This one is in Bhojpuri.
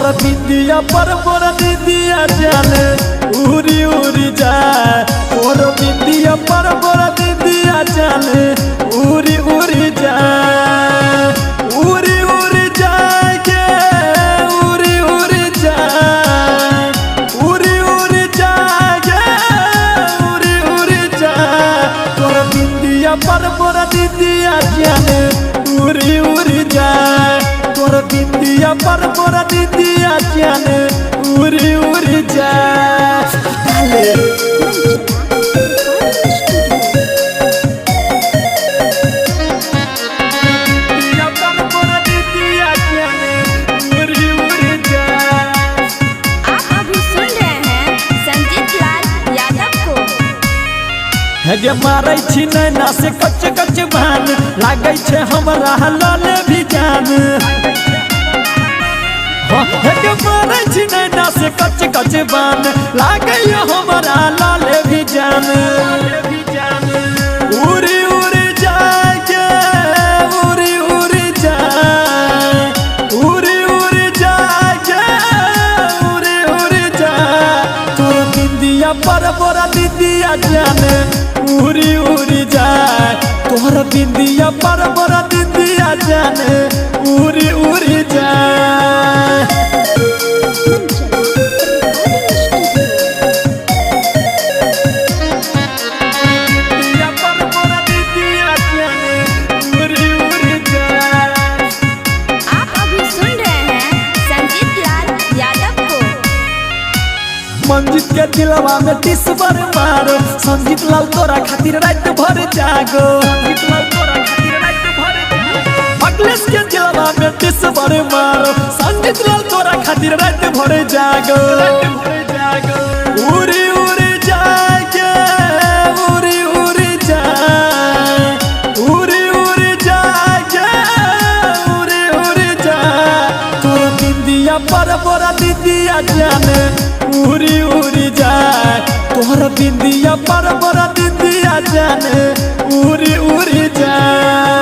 तोरा बिंदिया पर मोरा दीदिया जाने उरी उरी जाए। तोरा बिंदिया पर मोरा दीदिया जाने उरी उरी जाए। उरी उरी जाए के उरी उरी जाए। उरी उरी जाए के उरी उरी जाए। तोरा बिंदिया पर मोरा दीदिया जाने उरी उरी जाए। तोरा बिंदिया पर मोरा दीदिया जाने उरी उरी जाए। हे मारै छी नैना से कच कच भान लागै छे हमरा लाले भी जान। हे मारै छी नैना से कच कच भान लागै हमरा लाले भी जान। उरी उरी जाए के उरी उरी जाए। उरी उरी जाए के उरी उरी जाए। तोरा बिंदिया पर मोरा दीदिया जाने उरी उरी जाए। तोहरा बिंदिया पर मोरा दीदिया जाने उरी उरी जाए। बिंदिया पर मोरा दीदिया जाने उरी उरी जाए। आप अभी सुन रहे हैं संजीत लाल यादव को। मंजित के दिलवा में टिस बर मारो संजीत लाल तोरा खातिर रात भर जागो। संजीत लाल तोरा खातिर रात भर जागो। अखिलेश के दिलवा में टिस बर मारो संजीत लाल तोरा खातिर रात भर जागो। उरी उरी जाए के उरी उरी जाए। उरी उरी जाए के उरी उरी जाए। तोरा बिंदिया पर मोरा दीदिया जाने उरी उरी जाए। तोहरा बिंदिया पर मोरा दीदिया जाने उरी उरी जाए।